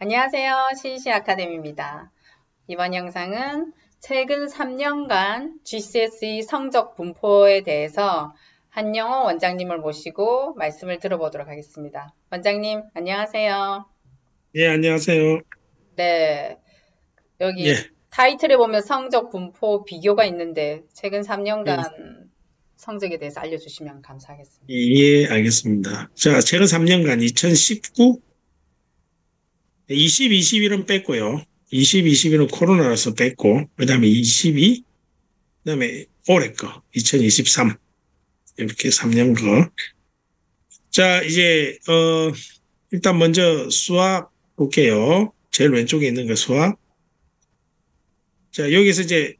안녕하세요. CC 아카데미입니다. 이번 영상은 최근 3년간 GCSE 성적 분포에 대해서 한영호 원장님을 모시고 말씀을 들어보도록 하겠습니다. 원장님, 안녕하세요. 예, 안녕하세요. 네, 예, 여기 타이틀에 보면 성적 분포 비교가 있는데 최근 예, 3년간 성적에 대해서 알려주시면 감사하겠습니다. 예, 알겠습니다. 자, 최근 3년간 2019, 20, 21은 뺐고요. 20, 21은 코로나라서 뺐고, 그 다음에 22, 그 다음에 올해 거, 2023. 이렇게 3년 거. 자, 이제, 일단 먼저 수학 볼게요. 제일 왼쪽에 있는 거 수학. 자, 여기서 이제,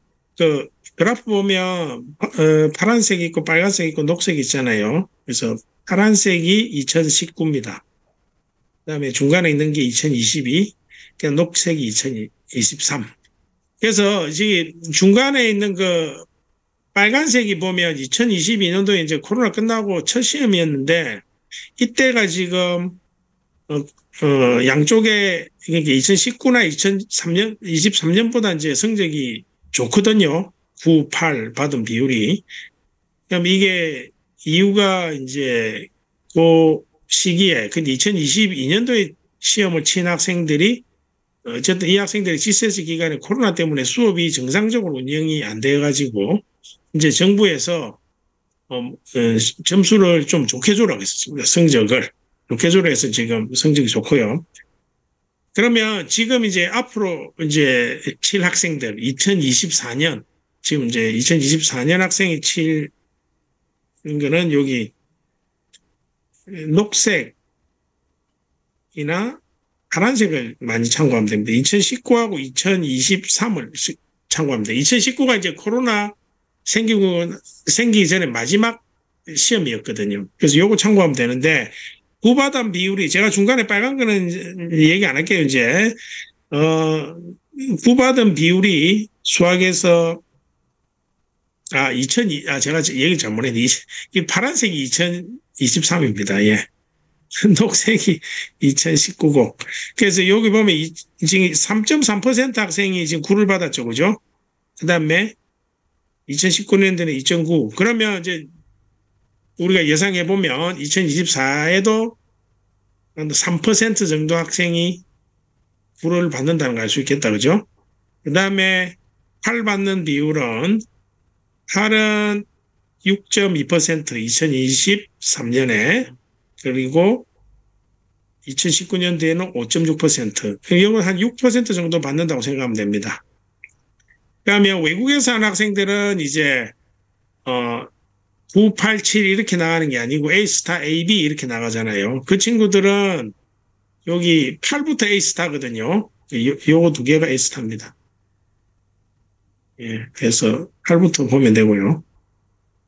그래프 보면, 파란색 있고 빨간색 있고 녹색 있잖아요. 그래서 파란색이 2019입니다. 그다음에 중간에 있는 게 2022, 그냥 녹색이 2023. 그래서 이제 중간에 있는 그 빨간색이 보면 2022년도에 이제 코로나 끝나고 첫 시험이었는데 이때가 지금 양쪽에 이게 2019나 2003년, 23년보다 이제 성적이 좋거든요. 9, 8 받은 비율이. 그럼 이게 이유가 이제 그 시기에, 근데 2022년도에 시험을 친 학생들이 어쨌든 이 학생들이 GCS 기간에 코로나 때문에 수업이 정상적으로 운영이 안 돼가지고 이제 정부에서 점수를 좀 좋게 주라고 했었습니다. 성적을 좋게 주라 해서 지금 성적이 좋고요. 그러면 지금 이제 앞으로 이제 칠 학생들 2024년 지금 이제 2024년 학생이 칠 거는 여기 녹색이나 파란색을 많이 참고하면 됩니다. 2019하고 2023을 참고하면 됩니다. 2019가 이제 코로나 생기기 전에 마지막 시험이었거든요. 그래서 요거 참고하면 되는데, 구바단 비율이, 제가 중간에 빨간 거는 얘기 안 할게요, 이제. 어, 구바단 비율이 수학에서, 제가 얘기 잘못했네. 이 파란색이 2023입니다. 예. 녹색이 2019고. 그래서 여기 보면 지금 3.3% 학생이 지금 구를 받았죠. 그죠? 그 다음에 2019년도에는 2.9. 그러면 이제 우리가 예상해 보면 2024에도 3% 정도 학생이 구를 받는다는 걸 알 수 있겠다. 그죠? 그 다음에 8 받는 비율은 8은 6.2% 2023년에 그리고 2019년도에는 5.6%. 이건 한 6% 정도 받는다고 생각하면 됩니다. 그러면 외국에서 한 학생들은 이제, 9, 8, 7 이렇게 나가는 게 아니고 A스타, AB 이렇게 나가잖아요. 그 친구들은 여기 8부터 A스타거든요. 요거 두 개가 A스타입니다. 예, 그래서 8부터 보면 되고요.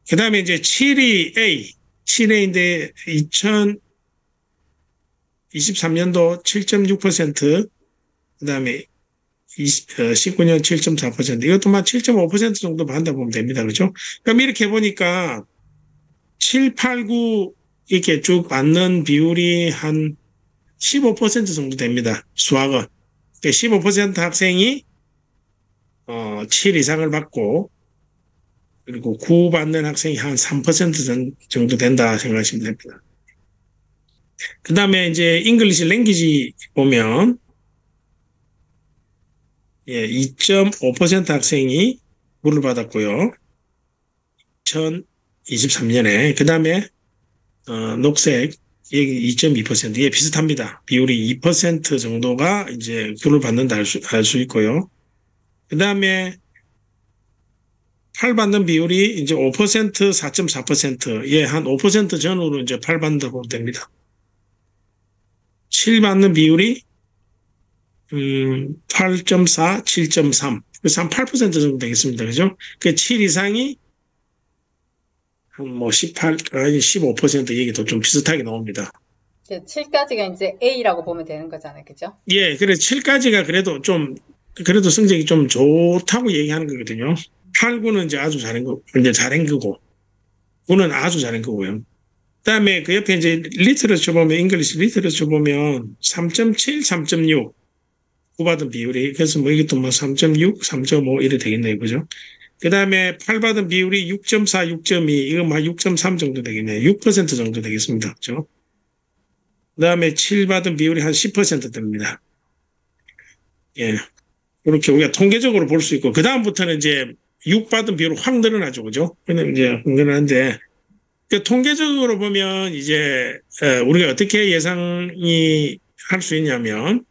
그 다음에 이제 7이 A, 7A인데 2023년도 7.6%, 그 다음에 19년 7.4%, 이것도만 7.5% 정도 받는다 보면 됩니다. 그죠? 그럼 이렇게 보니까 7, 8, 9 이렇게 쭉 받는 비율이 한 15% 정도 됩니다. 수학은. 그러니까 15% 학생이 7 이상을 받고 그리고 9 받는 학생이 한 3% 정도 된다 생각하시면 됩니다. 그 다음에 이제 잉글리시 랭귀지 보면 예, 2.5% 학생이 물을 받았고요. 2023년에 그 다음에 녹색 여기 2.2% 이게 비슷합니다. 비율이 2% 정도가 이제 굴을 받는다 알 수 있고요. 그 다음에 8 받는 비율이 이제 5%, 4.4%, 예, 한 5% 전후로 이제 8 받는다고 보면 됩니다. 7 받는 비율이 8.4, 7.3. 그래서 한 8% 정도 되겠습니다. 그죠? 그 7 이상이 한 뭐 18, 아니 15% 얘기도 좀 비슷하게 나옵니다. 7까지가 이제 A라고 보면 되는 거잖아요. 그죠? 예, 그래 7까지가 그래도 성적이 좀 좋다고 얘기하는 거거든요. 8, 9는 이제 아주 잘한 거, 이제 잘한 거고, 9는 아주 잘한 거고요. 그다음에 그 옆에 이제 리터러처 보면 잉글리시 리터러처 보면 3.7, 3.6 9 받은 비율이. 그래서 뭐 이것도 뭐 3.6, 3.5 이래 되겠네요. 그죠? 그 다음에 8 받은 비율이 6.4, 6.2, 이거 뭐 6.3 정도 되겠네요. 6% 정도 되겠습니다. 그죠? 그 다음에 7 받은 비율이 한 10% 됩니다. 예. 그렇게 우리가 통계적으로 볼 수 있고, 그 다음부터는 이제 6 받은 비율은 확 늘어나죠. 그죠? 그냥 이제 확 늘어나는데, 그 통계적으로 보면 이제, 우리가 어떻게 예상이 할 수 있냐면,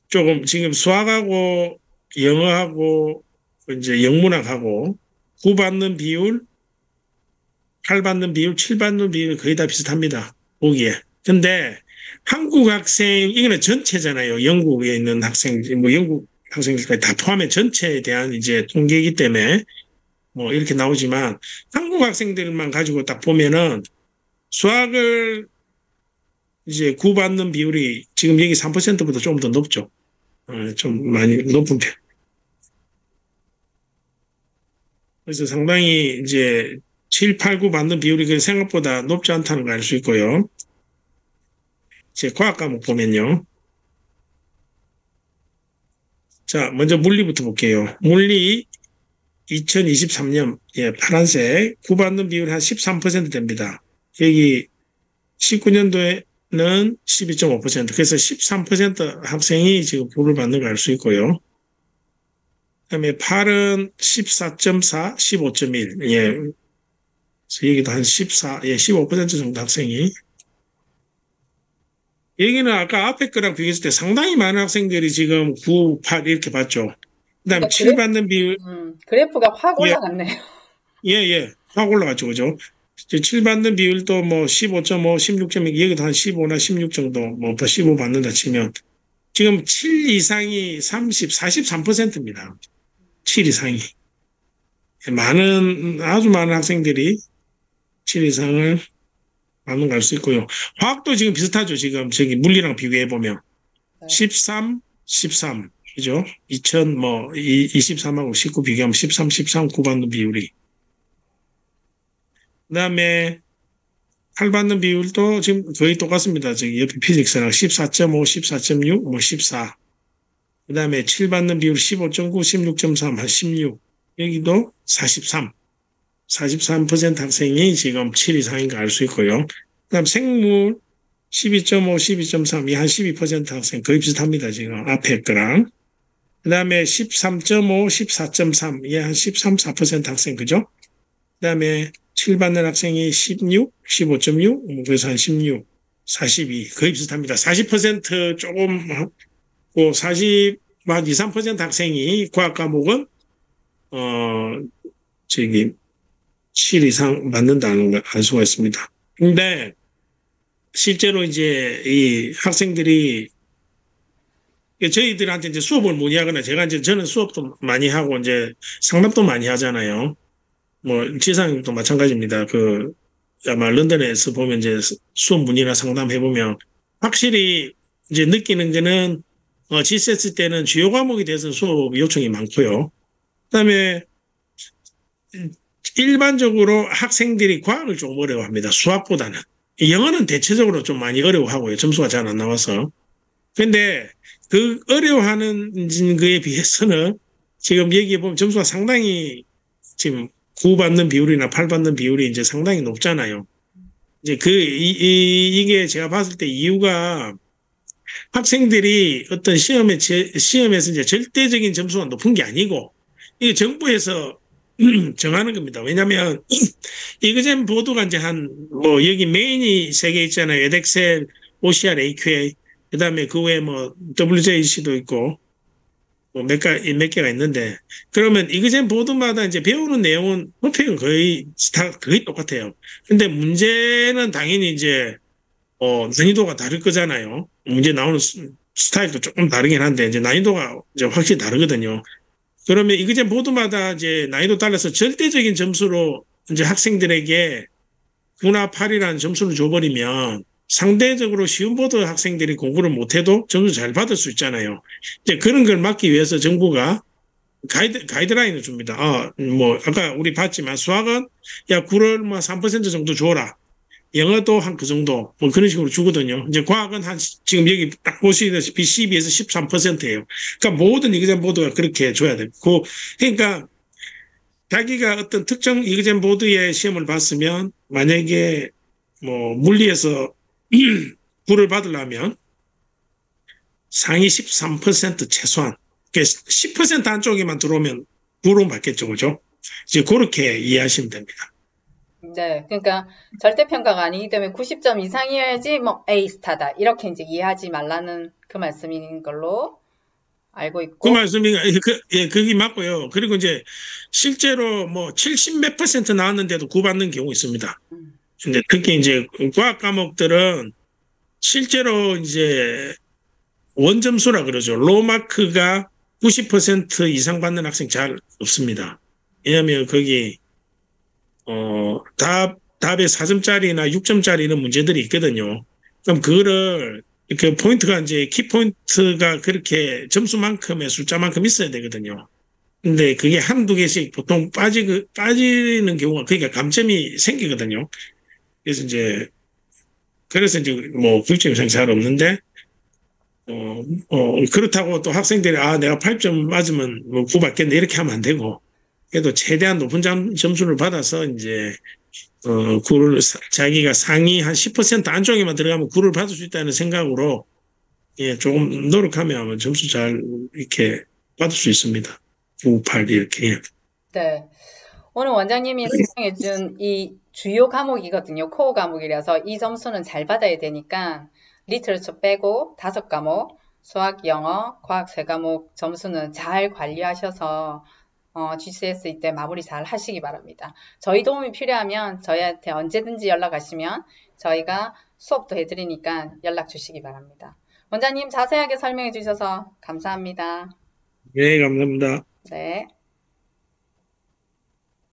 조금 지금 수학하고 영어하고 이제 영문학하고 9 받는 비율, 8 받는 비율, 7 받는 비율 거의 다 비슷합니다. 보기에. 근데 한국 학생, 이거는 전체잖아요. 영국에 있는 학생, 뭐 영국 학생들까지 다 포함해 전체에 대한 이제 통계이기 때문에 뭐 이렇게 나오지만 한국 학생들만 가지고 딱 보면은 수학을 이제 9 받는 비율이 지금 여기 3%보다 조금 더 높죠. 좀 많이 높은 편. 그래서 상당히 이제 7, 8, 9 받는 비율이 생각보다 높지 않다는 걸 알 수 있고요. 제 과학 과목 보면요. 자, 먼저 물리부터 볼게요. 물리 2023년, 예, 파란색 9 받는 비율이 한 13% 됩니다. 여기 19년도에는 12.5%, 그래서 13% 학생이 지금 9를 받는 걸 알 수 있고요. 그다음에 8은 14.4, 15.1, 예, 그래서 여기도 한 14, 예, 15% 정도 학생이. 여기는 아까 앞에 거랑 비교했을 때 상당히 많은 학생들이 지금 9, 8 이렇게 받죠. 그다음에 그러니까 7 받는 비율, 그래프가 확 예, 올라갔네요. 예, 예, 확 올라갔죠, 그죠? 7 받는 비율도 뭐 15.5, 16.2, 여기도 한 15나 16 정도, 뭐 15 받는다 치면 지금 7 이상이 30, 43%입니다. 7 이상이. 아주 많은 학생들이 7 이상을 받는 걸 알 수 있고요. 화학도 지금 비슷하죠. 지금 저기 물리랑 비교해 보면. 네. 13, 13. 그죠? 23하고 19 비교하면 13, 13, 9 받는 비율이. 그 다음에 8 받는 비율도 지금 거의 똑같습니다. 저기 옆에 피직스랑 14.5, 14.6, 뭐 14. 그 다음에 7 받는 비율 15.9, 16.3, 한 16. 여기도 43. 43% 학생이 지금 7 이상인 거 알 수 있고요. 그 다음 생물 12.5, 12.3, 이 한 12% 학생 거의 비슷합니다. 지금 앞에 거랑. 그 다음에 13.5, 14.3, 이 한 13, 4% 학생, 그죠? 그 다음에 7 받는 학생이 16, 15.6, 그래서 한 16, 42, 거의 비슷합니다. 40% 조금, 40, 한 2, 3% 학생이 과학 과목은, 저기, 7 이상 받는다는 걸 알 수가 있습니다. 근데, 실제로 이제 이 학생들이 저희들한테 이제 수업을 문의하거나 저는 수업도 많이 하고 이제 상담도 많이 하잖아요. 뭐 지상도 마찬가지입니다. 아마 런던에서 보면 이제 수업 문의나 상담해 보면 확실히 이제 느끼는 거는 GCS 때는 주요 과목에 대해서 수업 요청이 많고요. 그다음에 일반적으로 학생들이 과학을 조금 어려워합니다. 수학보다는. 영어는 대체적으로 좀 많이 어려워하고요. 점수가 잘 안 나와서. 근데 그 어려워하는 거에 비해서는 지금 여기에 보면 점수가 상당히 지금 9 받는 비율이나 8 받는 비율이 이제 상당히 높잖아요. 이제 이게 제가 봤을 때 이유가 학생들이 어떤 시험에서 이제 절대적인 점수가 높은 게 아니고 이게 정부에서 정하는 겁니다. 왜냐하면 이그젠 보드가 이제 뭐 여기 메인이 3개 있잖아요. 에덱셀, OCR, AQA. 그 다음에 그 외에 뭐 WJC도 있고 뭐 몇 개가 있는데 그러면 이그젠 보드마다 이제 배우는 내용은 토픽은 거의 똑같아요. 근데 문제는 당연히 이제 난이도가 다를 거잖아요. 문제 나오는 스타일도 조금 다르긴 한데 이제 난이도가 이제 확실히 다르거든요. 그러면 이그젠 보드마다 이제 난이도 달라서 절대적인 점수로 이제 학생들에게 9나 8이라는 점수를 줘버리면 상대적으로 쉬운 보드 학생들이 공부를 못해도 점수 잘 받을 수 있잖아요. 이제 그런 걸 막기 위해서 정부가 가이드라인을 줍니다. 뭐, 아까 우리 봤지만 수학은 야, 9를 뭐 3% 정도 줘라. 영어도 한 그 정도, 뭐 그런 식으로 주거든요. 이제 과학은 지금 여기 딱 보시다시피 12에서 13%예요. 그러니까 모든 이그젠 보드가 그렇게 줘야 되고, 그러니까 자기가 어떤 특정 이그젠 보드의 시험을 봤으면, 만약에 뭐 물리에서 9를 받으려면 상위 13% 최소한, 그러니까 10% 안쪽에만 들어오면 9로 받겠죠, 그죠? 이제 그렇게 이해하시면 됩니다. 네, 그러니까 절대평가가 아니기 때문에 90점 이상이어야지 뭐 A 스타다 이렇게 이제 이해하지 말라는 그 말씀인 걸로 알고 그 있고, 말씀이, 예, 그게 맞고요. 그리고 이제 실제로 뭐 70 몇 퍼센트 나왔는데도 9 받는 경우 있습니다. 음, 근데 특히 이제 과학 과목들은 실제로 이제 원점수라 그러죠. 로마크가 90% 이상 받는 학생 잘 없습니다. 왜냐하면 거기 답에 4점짜리나 6점짜리 이런 문제들이 있거든요. 그럼 그거를 그 포인트가 이제 키포인트가 그렇게 점수만큼의 숫자만큼 있어야 되거든요. 근데 그게 한두 개씩 보통 빠지는 경우가 그러니까 감점이 생기거든요. 그래서 이제 뭐 교육점 이상 잘 없는데 그렇다고 또 학생들이 내가 8점 맞으면 뭐 9 받겠네 이렇게 하면 안 되고 그래도 최대한 높은 점수를 받아서 이제 9를 자기가 상위 한 10% 안쪽에만 들어가면 9를 받을 수 있다는 생각으로 예, 조금 노력하면 아마 점수 잘 이렇게 받을 수 있습니다. 9, 8 이렇게. 네. 오늘 원장님이 설명해준 이 주요 과목이거든요. 코어 과목이라서 이 점수는 잘 받아야 되니까 리터처 빼고 5과목, 수학, 영어, 과학 3과목 점수는 잘 관리하셔서 GCS 때 마무리 잘 하시기 바랍니다. 저희 도움이 필요하면 저희한테 언제든지 연락하시면 저희가 수업도 해드리니까 연락 주시기 바랍니다. 원장님 자세하게 설명해 주셔서 감사합니다. 네, 감사합니다. 네.